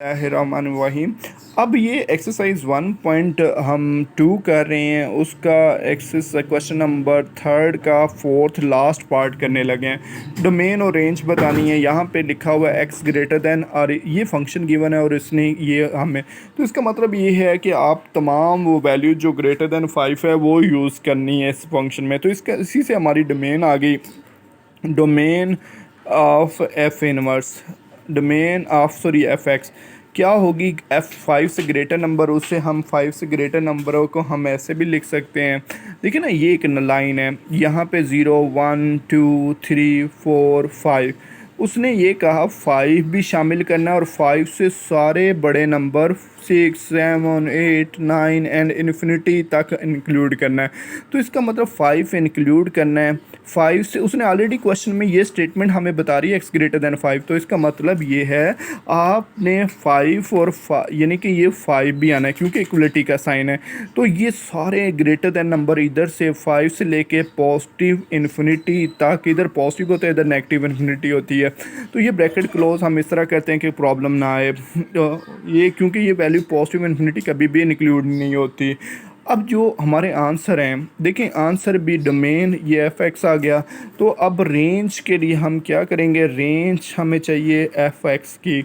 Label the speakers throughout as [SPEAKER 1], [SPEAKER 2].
[SPEAKER 1] रहमानिर्रहीम। अब ये exercise 1 point हम 2 कर रहे हैं, उसका क्वेश्चन नंबर थर्ड का फोर्थ लास्ट पार्ट करने लगे हैं। डोमेन और रेंज बतानी है। यहाँ पे लिखा हुआ है एक्स ग्रेटर दैन, और ये फंक्शन गिवन है और इसने ये हमें, तो इसका मतलब ये है कि आप तमाम वो वैल्यू जो ग्रेटर दैन 5 है वो यूज़ करनी है इस फंक्शन में। तो इसका इसी से हमारी डोमेन आ गई, domain of F inverse, domain of sorry F x क्या होगी। एफ 5 से ग्रेटर नंबर, उससे हम 5 से ग्रेटर नंबरों को हम ऐसे भी लिख सकते हैं। देखिए ना, ये एक लाइन है, यहाँ पे 0 1 2 3 4 5, उसने ये कहा 5 भी शामिल करना है और 5 से सारे बड़े नंबर 6 7 8 9 एंड इन्फिनिटी तक इंक्लूड करना है। तो इसका मतलब 5 इंक्लूड करना है। 5 से उसने ऑलरेडी क्वेश्चन में ये स्टेटमेंट हमें बता रही है एक्स ग्रेटर दैन 5, तो इसका मतलब ये है आपने 5 और यानी कि ये 5 भी आना है क्योंकि इक्वलिटी का साइन है। तो ये सारे ग्रेटर दैन नंबर इधर से 5 से लेके पॉजिटिव इन्फिनिटी तक, इधर पॉजिटिव होता है इधर नेगेटिव इन्फिनिटी होती है। तो ये ब्रैकेट क्लोज हम इस तरह करते हैं कि प्रॉब्लम ना आए, ये क्योंकि ये वैल्यू पॉजिटिव इन्फिनिटी कभी भी इंक्लूड नहीं होती। अब जो हमारे आंसर हैं, देखें आंसर भी डोमेन ये एफ एक्स आ गया। तो अब रेंज के लिए हम क्या करेंगे, रेंज हमें चाहिए एफ एक्स की।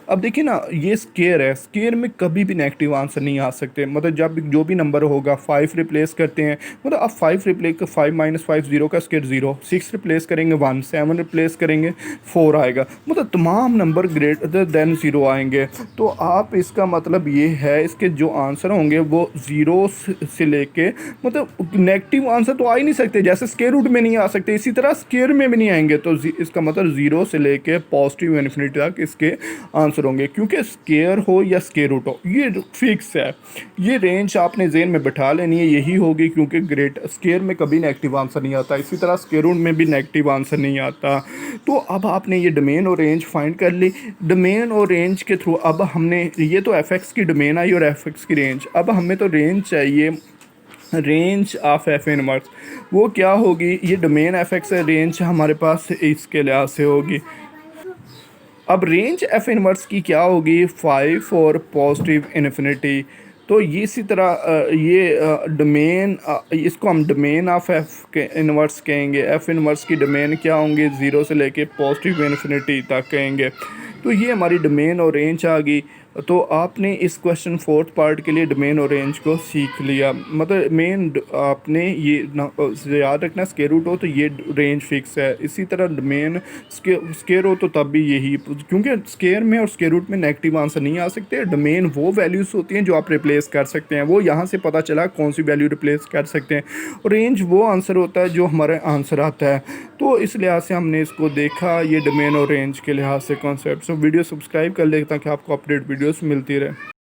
[SPEAKER 1] अब देखिए ना, ये स्केयर है, स्केयर में कभी भी नेगेटिव आंसर नहीं आ सकते। मतलब जब जो भी नंबर होगा 5 रिप्लेस करते हैं, मतलब अब 5 रिप्लेस, 5 माइनस 5 0 का स्केयर 0, 6 रिप्लेस करेंगे 1, 7 रिप्लेस करेंगे 4 आएगा, मतलब तमाम नंबर ग्रेटर देन 0 आएंगे। तो आप इसका मतलब ये है इसके जो आंसर होंगे वो 0 से लेके, मतलब नेगेटिव आंसर तो आ ही नहीं सकते, जैसे स्क्वायर रूट में नहीं आ सकते इसी तरह स्क्वायर में भी नहीं आएंगे। तो इसका मतलब 0 से लेके पॉजिटिव इन्फिनिटी तक इसके आंसर होंगे, क्योंकि स्क्वायर हो या स्क्वायर रूट हो ये फिक्स है। ये रेंज आपने ज़हन में बिठा लेनी है, यही होगी, क्योंकि ग्रेट स्क्वायर में कभी नेगेटिव आंसर नहीं आता, इसी तरह स्क्वायर रूट में भी नेगेटिव आंसर नहीं आता। तो अब आपने ये डोमेन और रेंज फाइंड कर ली। डोमेन और रेंज के थ्रू अब हमने, ये तो एफ एक्स की डोमेन आई और एफ एक्स की रेंज, अब हमें तो रेंज चाहिए, रेंज ऑफ एफ इनवर्स। वो क्या होगी, ये डोमेन एफ एक्स है, रेंज हमारे पास इसके लिहाज से होगी। अब रेंज एफ इनवर्स की क्या होगी, 5 और पॉजिटिव इन्फिनिटी। तो ये इसी तरह ये डोमेन, इसको हम डोमेन ऑफ एफ के इनवर्स कहेंगे। एफ इनवर्स की डोमेन क्या होंगे, 0 से लेके पॉजिटिव इन्फिनिटी तक कहेंगे। तो ये हमारी डोमेन और रेंज आ गई। तो आपने इस क्वेश्चन फोर्थ पार्ट के लिए डोमेन और रेंज को सीख लिया। मतलब मेन आपने ये याद रखना, स्क्वायर रूट हो तो ये रेंज फिक्स है, इसी तरह डोमेन स्क्वायर हो तो तब भी यही, क्योंकि स्क्वायर में और स्क्वायर रूट में नेगेटिव आंसर नहीं आ सकते। डोमेन वो वैल्यूज़ होती हैं जो आप रिप्लेस कर सकते हैं, वो यहाँ से पता चला कौन सी वैल्यू रिप्लेस कर सकते हैं। और रेंज वो आंसर होता है जो हमारा आंसर आता है। तो इस लिहाज से हमने इसको देखा, ये डोमेन और रेंज के लिहाज से कॉन्सेप्ट। सो वीडियो सब्सक्राइब कर ले ताकि आपको अपडेट वीडियोस मिलती रहे।